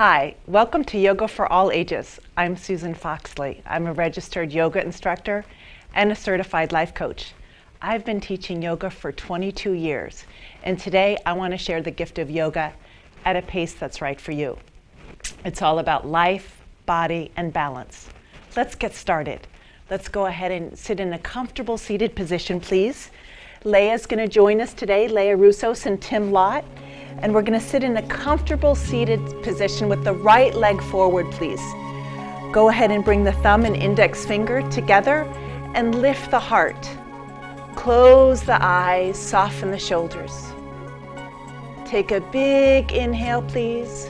Hi, welcome to Yoga for All Ages. I'm Susan Foxley. I'm a registered yoga instructor and a certified life coach. I've been teaching yoga for 22 years, and today I want to share the gift of yoga at a pace that's right for you. It's all about life, body, and balance. Let's get started. Let's go ahead and sit in a comfortable seated position, please. Leia's going to join us today, Leia Roussos and Tim Lott. And we're going to sit in a comfortable seated position with the right leg forward, please. Go ahead and bring the thumb and index finger together and lift the heart. Close the eyes, soften the shoulders. Take a big inhale, please.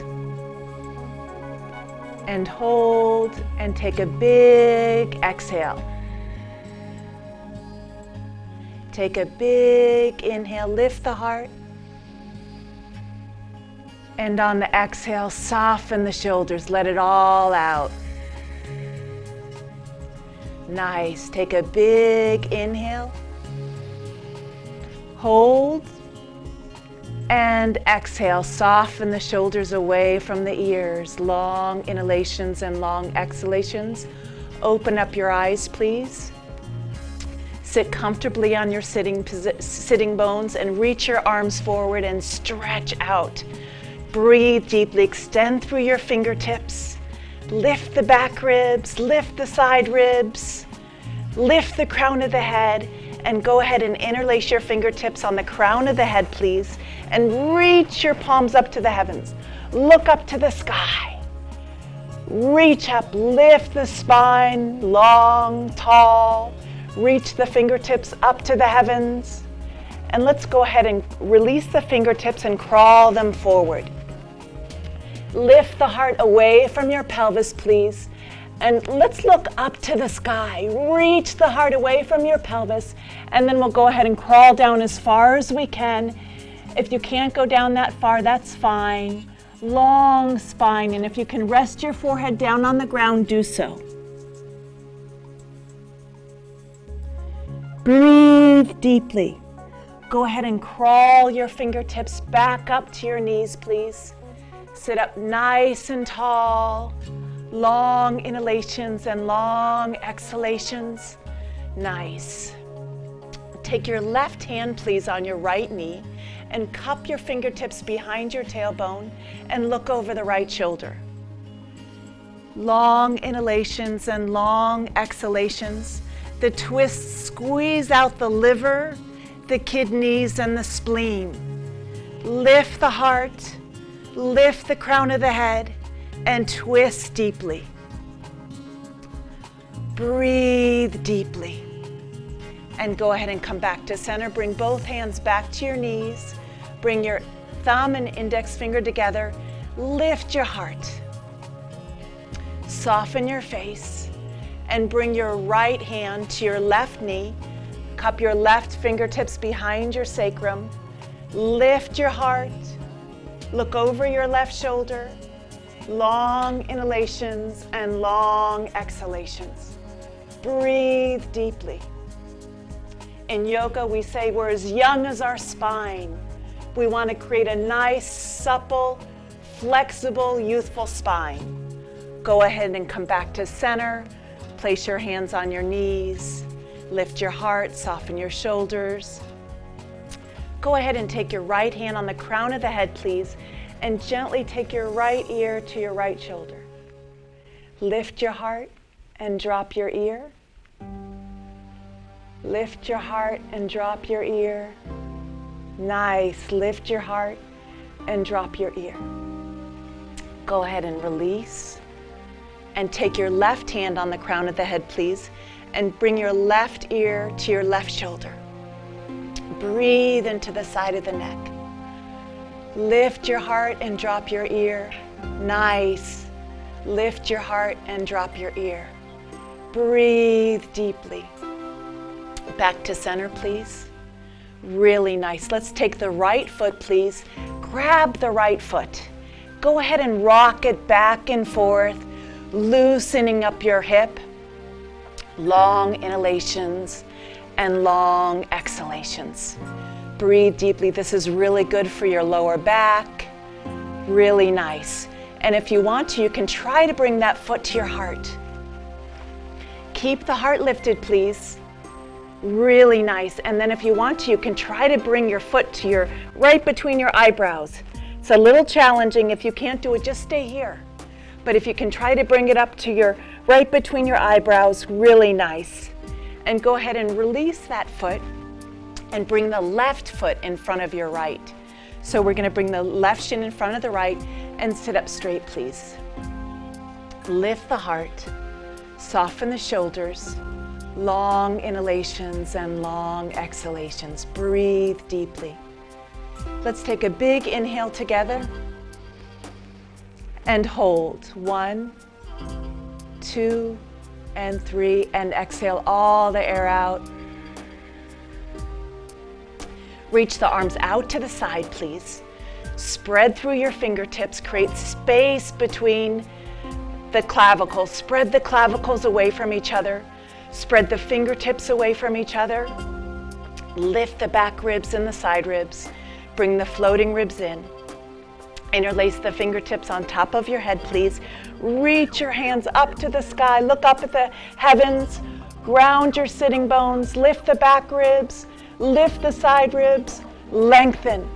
And hold, and take a big exhale. Take a big inhale, lift the heart. And on the exhale, soften the shoulders, let it all out. Nice. Take a big inhale. Hold. And exhale, soften the shoulders away from the ears. Long inhalations and long exhalations. Open up your eyes, please. Sit comfortably on your sitting bones and reach your arms forward and stretch out. Breathe deeply, extend through your fingertips. Lift the back ribs, lift the side ribs, lift the crown of the head, and go ahead and interlace your fingertips on the crown of the head, please, and reach your palms up to the heavens. Look up to the sky. Reach up, lift the spine, long, tall. Reach the fingertips up to the heavens. And let's go ahead and release the fingertips and crawl them forward. Lift the heart away from your pelvis, please. And let's look up to the sky. Reach the heart away from your pelvis. And then we'll go ahead and crawl down as far as we can. If you can't go down that far, that's fine. Long spine. And if you can rest your forehead down on the ground, do so. Breathe deeply. Go ahead and crawl your fingertips back up to your knees, please. Sit up nice and tall. Long inhalations and long exhalations. Nice. Take your left hand, please, on your right knee and cup your fingertips behind your tailbone and look over the right shoulder. Long inhalations and long exhalations. The twists squeeze out the liver, the kidneys, and the spleen. Lift the heart, lift the crown of the head, and twist deeply. Breathe deeply. And go ahead and come back to center. Bring both hands back to your knees. Bring your thumb and index finger together. Lift your heart. Soften your face. And bring your right hand to your left knee. Cup your left fingertips behind your sacrum. Lift your heart. Look over your left shoulder. Long inhalations and long exhalations. Breathe deeply. In yoga, we say we're as young as our spine. We want to create a nice, supple, flexible, youthful spine. Go ahead and come back to center. Place your hands on your knees. Lift your heart, soften your shoulders. Go ahead and take your right hand on the crown of the head, please, and gently take your right ear to your right shoulder. Lift your heart and drop your ear. Lift your heart and drop your ear. Nice. Lift your heart and drop your ear. Go ahead and release. And take your left hand on the crown of the head, please, and bring your left ear to your left shoulder. Breathe into the side of the neck. Lift your heart and drop your ear. Nice. Lift your heart and drop your ear. Breathe deeply. Back to center, please. Really nice. Let's take the right foot, please. Grab the right foot. Go ahead and rock it back and forth, loosening up your hip. Long inhalations and long exhalations. Breathe deeply. This is really good for your lower back. Really nice. And if you want to, you can try to bring that foot to your heart. Keep the heart lifted, please. Really nice. And then if you want to, you can try to bring your foot to right between your eyebrows. It's a little challenging. If you can't do it, just stay here. But if you can try to bring it up to right between your eyebrows, really nice. And go ahead and release that foot and bring the left foot in front of your right. So we're going to bring the left shin in front of the right and sit up straight, please. Lift the heart, soften the shoulders, long inhalations and long exhalations. Breathe deeply. Let's take a big inhale together and hold. 1, 2, and 3, and exhale all the air out. Reach the arms out to the side, please. Spread through your fingertips, create space between the clavicles. Spread the clavicles away from each other. Spread the fingertips away from each other. Lift the back ribs and the side ribs. Bring the floating ribs in. Interlace the fingertips on top of your head, please. Reach your hands up to the sky. Look up at the heavens. Ground your sitting bones. Lift the back ribs. Lift the side ribs. Lengthen.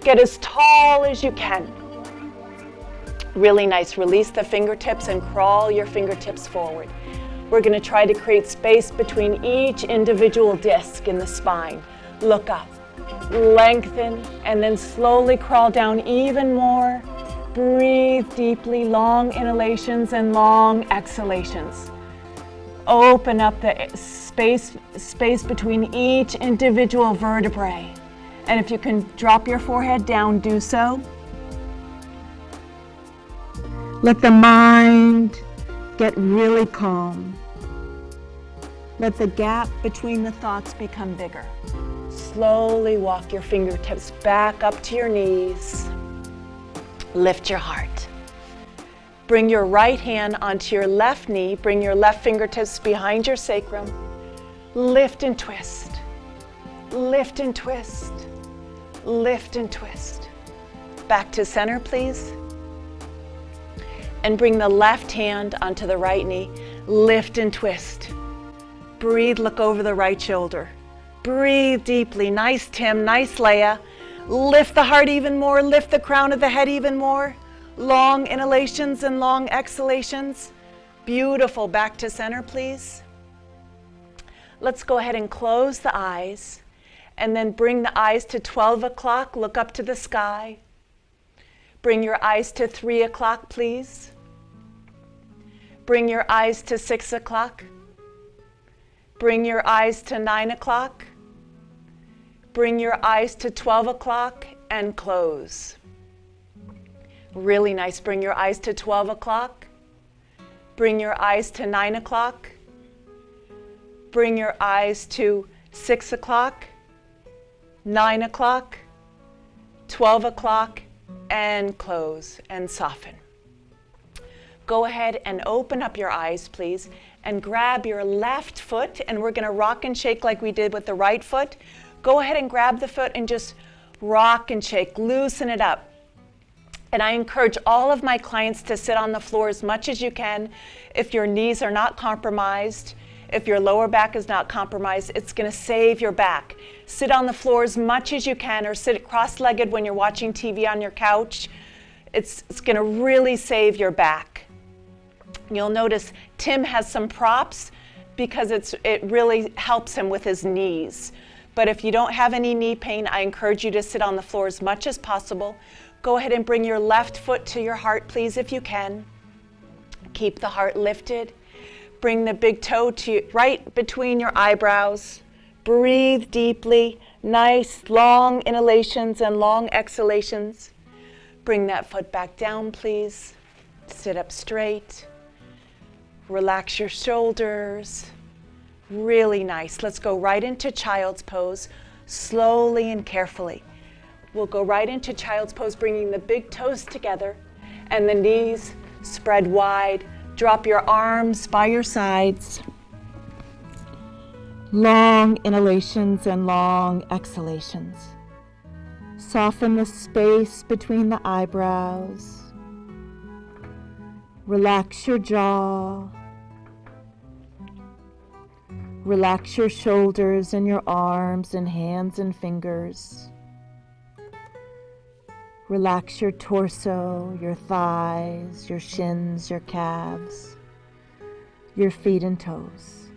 Get as tall as you can. Really nice. Release the fingertips and crawl your fingertips forward. We're going to try to create space between each individual disc in the spine. Look up. Lengthen, and then slowly crawl down even more. Breathe deeply, long inhalations and long exhalations. Open up the space between each individual vertebrae. And if you can drop your forehead down, do so. Let the mind get really calm. Let the gap between the thoughts become bigger. Slowly walk your fingertips back up to your knees. Lift your heart. Bring your right hand onto your left knee. Bring your left fingertips behind your sacrum. Lift and twist. Lift and twist. Lift and twist. Back to center, please. And bring the left hand onto the right knee. Lift and twist. Breathe, look over the right shoulder. Breathe deeply. Nice, Tim. Nice, Leah. Lift the heart even more. Lift the crown of the head even more. Long inhalations and long exhalations. Beautiful. Back to center, please. Let's go ahead and close the eyes. And then bring the eyes to 12 o'clock. Look up to the sky. Bring your eyes to 3 o'clock, please. Bring your eyes to 6 o'clock. Bring your eyes to 9 o'clock. Bring your eyes to 12 o'clock and close. Really nice. Bring your eyes to 12 o'clock. Bring your eyes to 9 o'clock. Bring your eyes to 6 o'clock, 9 o'clock, 12 o'clock, and close and soften. Go ahead and open up your eyes, please, and grab your left foot, and we're going to rock and shake like we did with the right foot. Go ahead and grab the foot and just rock and shake, loosen it up. And I encourage all of my clients to sit on the floor as much as you can. If your knees are not compromised, if your lower back is not compromised, it's going to save your back. Sit on the floor as much as you can, or sit cross-legged when you're watching TV on your couch. It's going to really save your back. You'll notice Tim has some props because it really helps him with his knees. But if you don't have any knee pain, I encourage you to sit on the floor as much as possible. Go ahead and bring your left foot to your heart, please, if you can. Keep the heart lifted. Bring the big toe to right between your eyebrows. Breathe deeply. Nice, long inhalations and long exhalations. Bring that foot back down, please. Sit up straight. Relax your shoulders. Really nice. Let's go right into child's pose, slowly and carefully. We'll go right into child's pose, bringing the big toes together and the knees spread wide. Drop your arms by your sides. Long inhalations and long exhalations. Soften the space between the eyebrows. Relax your jaw. Relax your shoulders and your arms and hands and fingers. Relax your torso, your thighs, your shins, your calves, your feet and toes.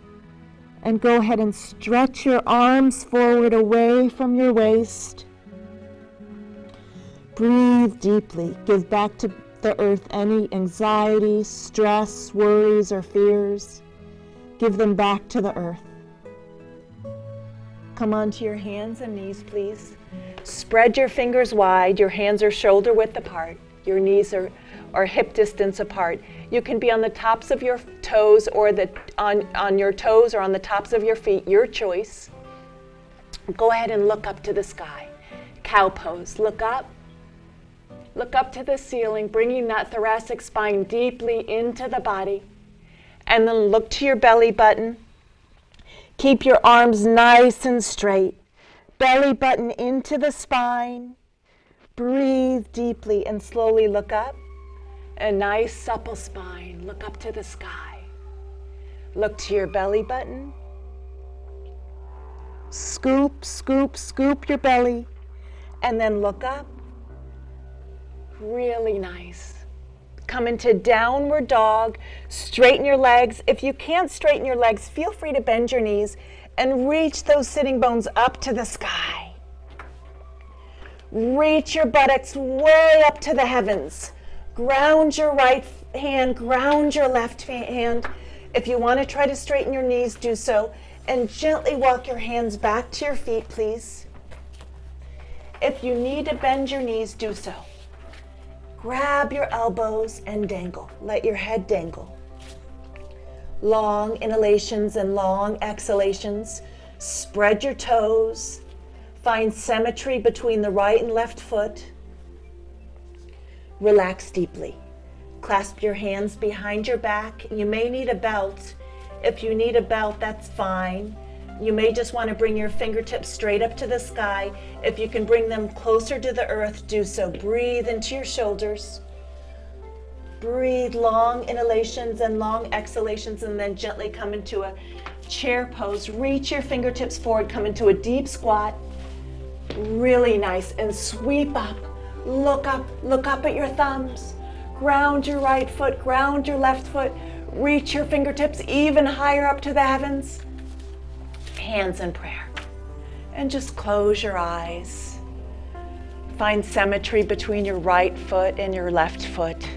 And go ahead and stretch your arms forward away from your waist. Breathe deeply. Give back to the earth any anxiety, stress, worries, or fears. Give them back to the earth. Come onto your hands and knees, please. Spread your fingers wide. Your hands are shoulder width apart. Your knees are hip distance apart. You can be on the tops of your toes or on your toes or on the tops of your feet, your choice. Go ahead and look up to the sky. Cow pose. Look up. Look up to the ceiling, bringing that thoracic spine deeply into the body. And then look to your belly button. Keep your arms nice and straight. Belly button into the spine. Breathe deeply and slowly look up. A nice supple spine. Look up to the sky. Look to your belly button. Scoop, scoop, scoop your belly. And then look up. Really nice. Come into downward dog. Straighten your legs. If you can't straighten your legs, feel free to bend your knees and reach those sitting bones up to the sky. Reach your buttocks way up to the heavens. Ground your right hand, ground your left hand. If you want to try to straighten your knees, do so. And gently walk your hands back to your feet, please. If you need to bend your knees, do so. Grab your elbows and dangle. Let your head dangle. Long inhalations and long exhalations. Spread your toes. Find symmetry between the right and left foot. Relax deeply. Clasp your hands behind your back. You may need a belt. If you need a belt, that's fine. You may just want to bring your fingertips straight up to the sky. If you can bring them closer to the earth, do so. Breathe into your shoulders. Breathe long inhalations and long exhalations, and then gently come into a chair pose. Reach your fingertips forward, come into a deep squat. Really nice. And sweep up. Look up at your thumbs. Ground your right foot, ground your left foot. Reach your fingertips even higher up to the heavens. Hands in prayer. And just close your eyes. Find symmetry between your right foot and your left foot.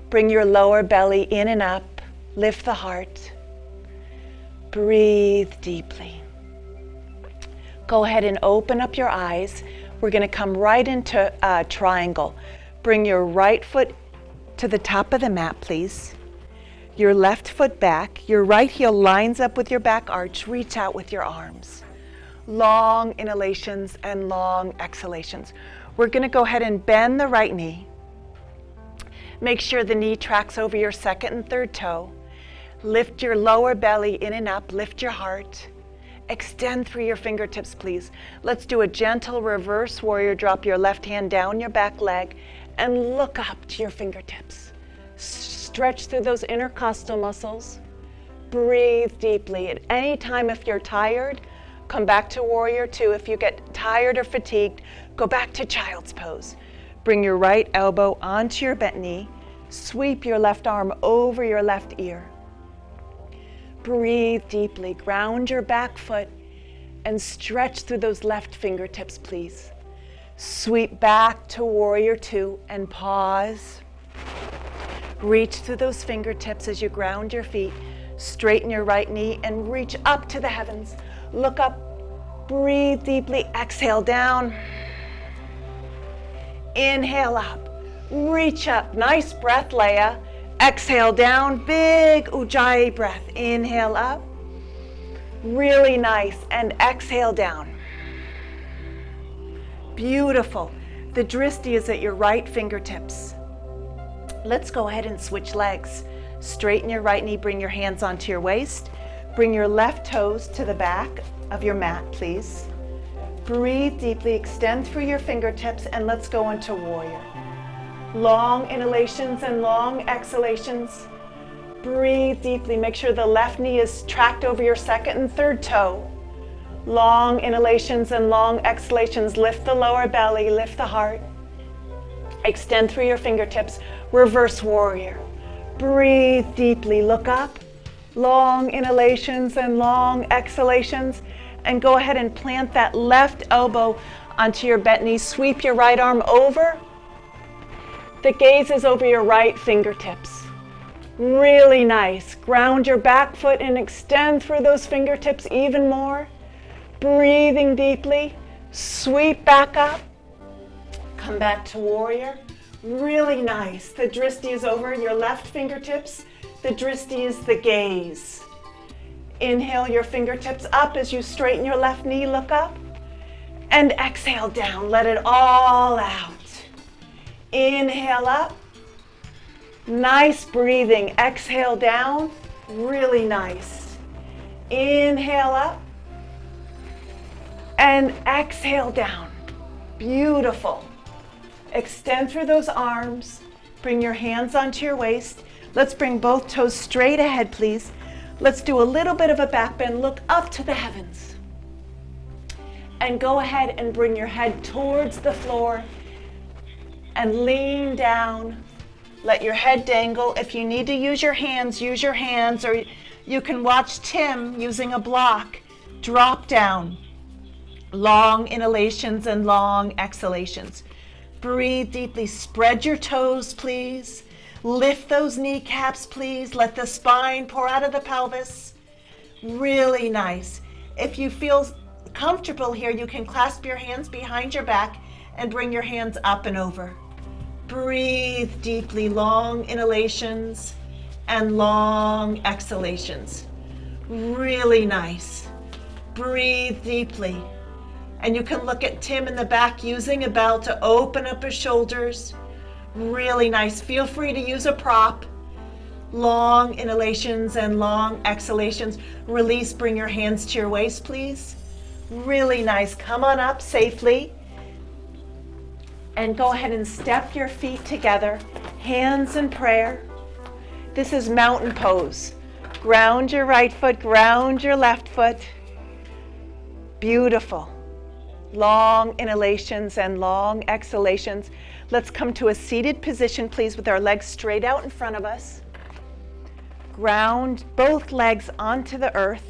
Bring your lower belly in and up. Lift the heart. Breathe deeply. Go ahead and open up your eyes. We're going to come right into a triangle. Bring your right foot to the top of the mat, please. Your left foot back. Your right heel lines up with your back arch. Reach out with your arms. Long inhalations and long exhalations. We're going to go ahead and bend the right knee. Make sure the knee tracks over your second and third toe. Lift your lower belly in and up. Lift your heart. Extend through your fingertips, please. Let's do a gentle reverse warrior. Drop your left hand down your back leg and look up to your fingertips. Stretch through those intercostal muscles. Breathe deeply. At any time, if you're tired, come back to warrior two. If you get tired or fatigued, go back to child's pose. Bring your right elbow onto your bent knee. Sweep your left arm over your left ear. Breathe deeply. Ground your back foot and stretch through those left fingertips, please. Sweep back to warrior two and pause. Reach through those fingertips as you ground your feet. Straighten your right knee and reach up to the heavens. Look up. Breathe deeply. Exhale down. Inhale up. Reach up. Nice breath, Leah. Exhale down. Big Ujjayi breath. Inhale up. Really nice. And exhale down. Beautiful. The drishti is at your right fingertips. Let's go ahead and switch legs. Straighten your right knee, bring your hands onto your waist. Bring your left toes to the back of your mat, please. Breathe deeply, extend through your fingertips, and let's go into warrior. Long inhalations and long exhalations. Breathe deeply. Make sure the left knee is tracked over your second and third toe. Long inhalations and long exhalations. Lift the lower belly, lift the heart. Extend through your fingertips. Reverse warrior. Breathe deeply. Look up. Long inhalations and long exhalations. And go ahead and plant that left elbow onto your bent knee. Sweep your right arm over. The gaze is over your right fingertips. Really nice. Ground your back foot and extend through those fingertips even more. Breathing deeply. Sweep back up. Come back to warrior. Really nice. The drishti is over your left fingertips. The drishti is the gaze. Inhale your fingertips up as you straighten your left knee. Look up. And exhale down. Let it all out. Inhale up. Nice breathing. Exhale down. Really nice. Inhale up. And exhale down. Beautiful. Extend through those arms. Bring your hands onto your waist. Let's bring both toes straight ahead, please. Let's do a little bit of a back bend. Look up to the heavens. And go ahead and bring your head towards the floor and lean down. Let your head dangle. If you need to use your hands, or you can watch Tim using a block. Drop down. Long inhalations and long exhalations. Breathe deeply. Spread your toes, please. Lift those kneecaps, please. Let the spine pour out of the pelvis. Really nice. If you feel comfortable here, you can clasp your hands behind your back and bring your hands up and over. Breathe deeply. Long inhalations and long exhalations. Really nice. Breathe deeply. And you can look at Tim in the back using a bell to open up his shoulders. Really nice. Feel free to use a prop. Long inhalations and long exhalations. Release. Bring your hands to your waist, please. Really nice. Come on up safely. And go ahead and step your feet together. Hands in prayer. This is mountain pose. Ground your right foot, ground your left foot. Beautiful. Long inhalations and long exhalations. Let's come to a seated position, please, with our legs straight out in front of us. Ground both legs onto the earth.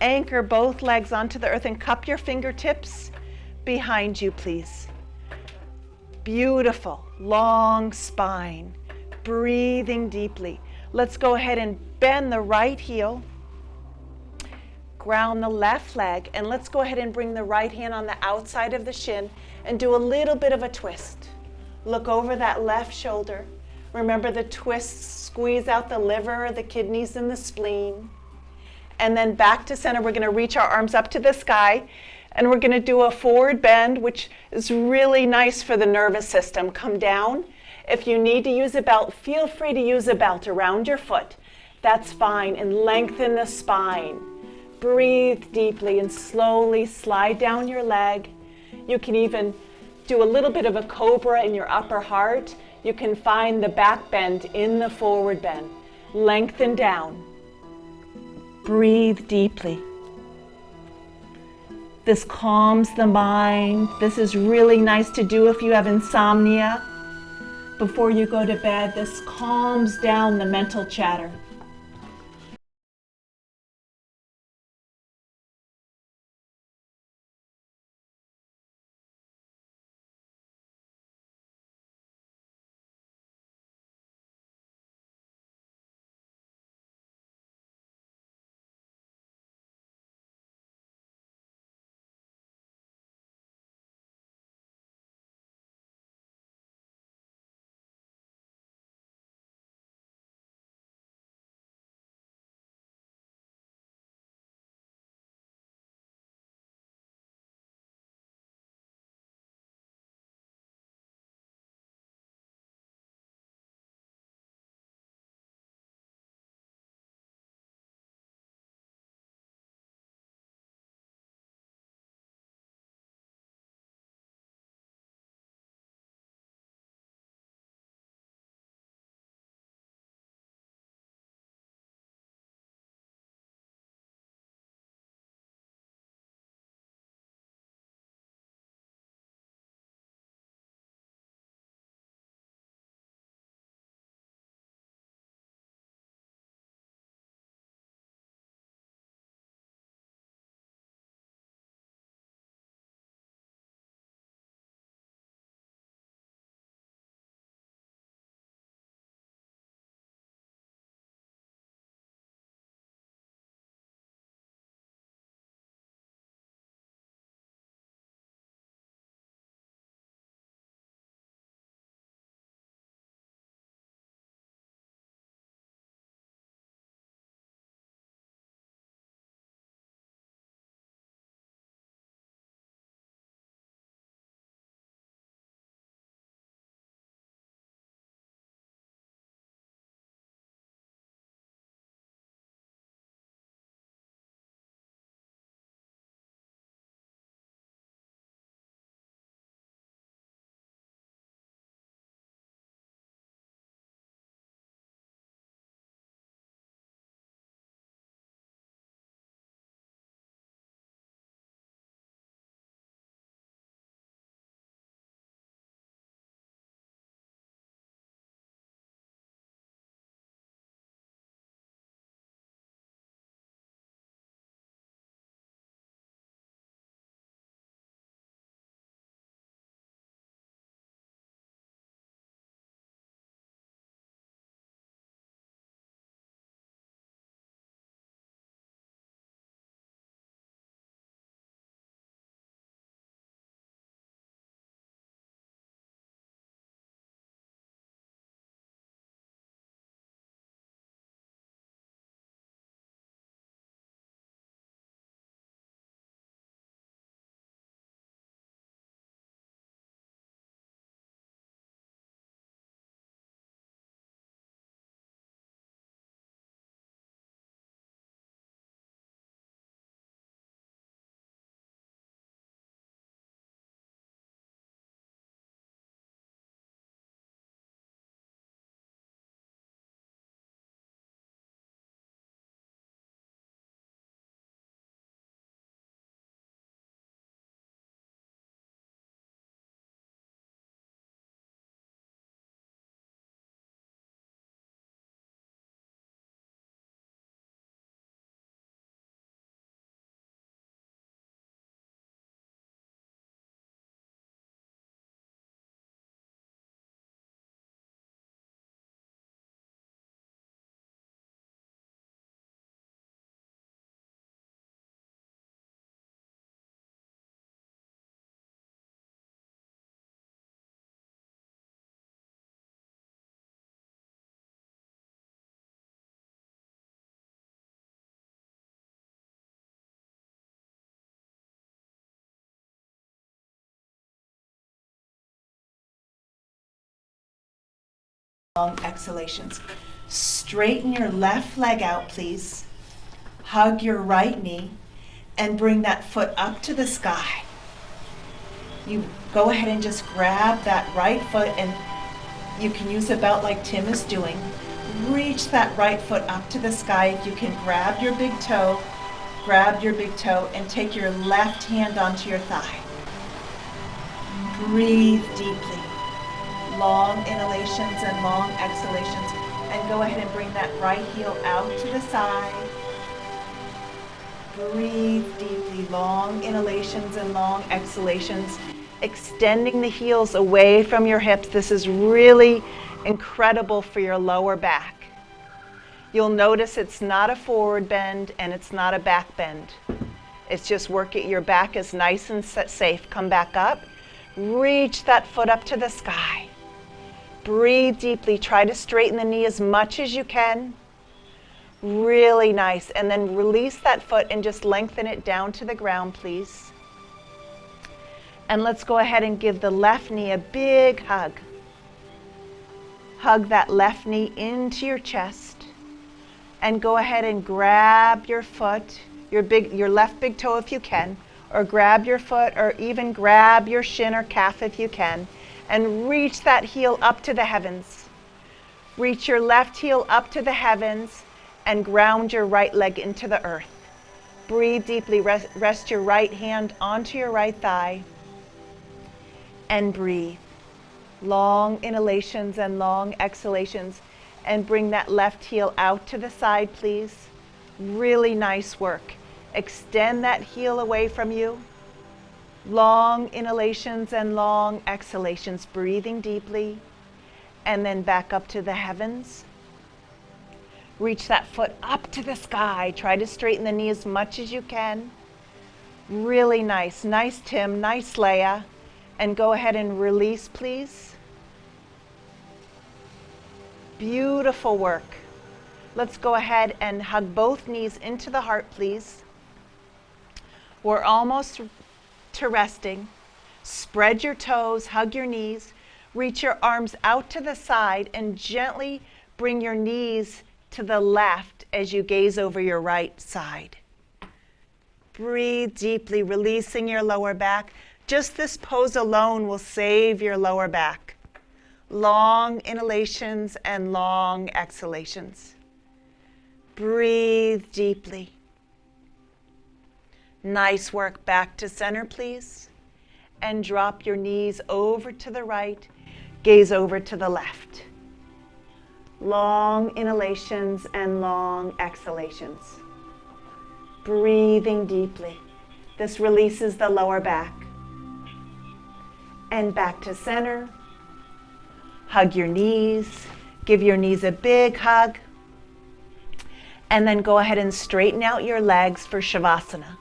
Anchor both legs onto the earth and cup your fingertips behind you, please. Beautiful. Long spine. Breathing deeply. Let's go ahead and bend the right heel. Ground the left leg, and let's go ahead and bring the right hand on the outside of the shin and do a little bit of a twist. Look over that left shoulder. Remember the twist, squeeze out the liver, the kidneys, and the spleen. And then back to center. We're going to reach our arms up to the sky, and we're going to do a forward bend, which is really nice for the nervous system. Come down. If you need to use a belt, feel free to use a belt around your foot. That's fine, and lengthen the spine. Breathe deeply and slowly slide down your leg. You can even do a little bit of a cobra in your upper heart. You can find the back bend in the forward bend. Lengthen down. Breathe deeply. This calms the mind. This is really nice to do if you have insomnia. Before you go to bed, this calms down the mental chatter. Long exhalations. Straighten your left leg out, please. Hug your right knee and bring that foot up to the sky. You go ahead and just grab that right foot, and you can use a belt like Tim is doing. Reach that right foot up to the sky. If you can grab your big toe and take your left hand onto your thigh. Breathe deeply. Long inhalations and long exhalations. And go ahead and bring that right heel out to the side. Breathe deeply. Long inhalations and long exhalations. Extending the heels away from your hips. This is really incredible for your lower back. You'll notice it's not a forward bend and it's not a back bend. It's just working. Your back is nice and safe. Come back up. Reach that foot up to the sky. Breathe deeply. Try to straighten the knee as much as you can. Really nice. And then release that foot and just lengthen it down to the ground, please. And let's go ahead and give the left knee a big hug. Hug that left knee into your chest. And go ahead and grab your foot, your left big toe if you can, or grab your foot, or even grab your shin or calf if you can, and reach that heel up to the heavens. Reach your left heel up to the heavens and ground your right leg into the earth. Breathe deeply. Rest your right hand onto your right thigh and breathe. Long inhalations and long exhalations, and bring that left heel out to the side, please. Really nice work. Extend that heel away from you. Long inhalations and long exhalations, breathing deeply, and then back up to the heavens. Reach that foot up to the sky. Try to straighten the knee as much as you can. Really nice. Nice, Tim. Nice, Leah. And go ahead and release, please. Beautiful work. Let's go ahead and hug both knees into the heart, please. We're almost to resting. Spread your toes, hug your knees, reach your arms out to the side, and gently bring your knees to the left as you gaze over your right side. Breathe deeply, releasing your lower back. Just this pose alone will save your lower back. Long inhalations and long exhalations. Breathe deeply. Nice work. Back to center, please. And drop your knees over to the right. Gaze over to the left. Long inhalations and long exhalations. Breathing deeply. This releases the lower back. And back to center. Hug your knees. Give your knees a big hug. And then go ahead and straighten out your legs for Shavasana.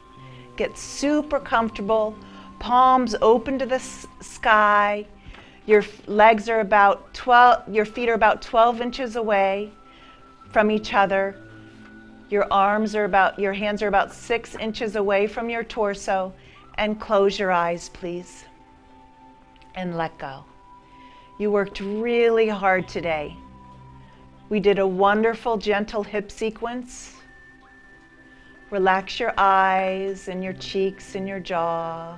Get super comfortable. Palms open to the sky. Your legs are about 12, your feet are about 12 inches away from each other. Your hands are about 6 inches away from your torso. And close your eyes, please. And let go. You worked really hard today. We did a wonderful, gentle hip sequence. Relax your eyes and your cheeks and your jaw.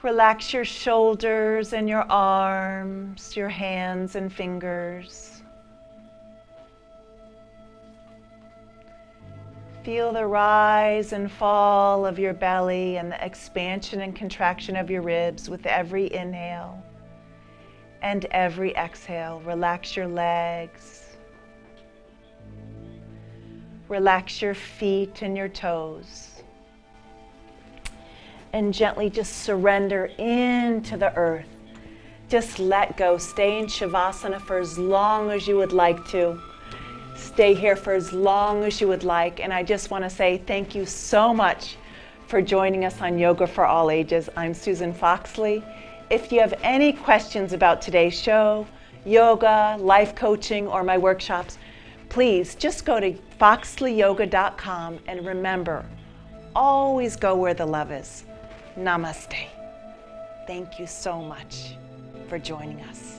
Relax your shoulders and your arms, your hands and fingers. Feel the rise and fall of your belly and the expansion and contraction of your ribs with every inhale and every exhale. Relax your legs. Relax your feet and your toes. And gently just surrender into the earth. Just let go. Stay in Shavasana for as long as you would like to. Stay here for as long as you would like. And I just want to say thank you so much for joining us on Yoga for All Ages. I'm Susan Foxley. If you have any questions about today's show, yoga, life coaching, or my workshops, please just go to foxleyyoga.com, and remember, always go where the love is. Namaste. Thank you so much. for joining us.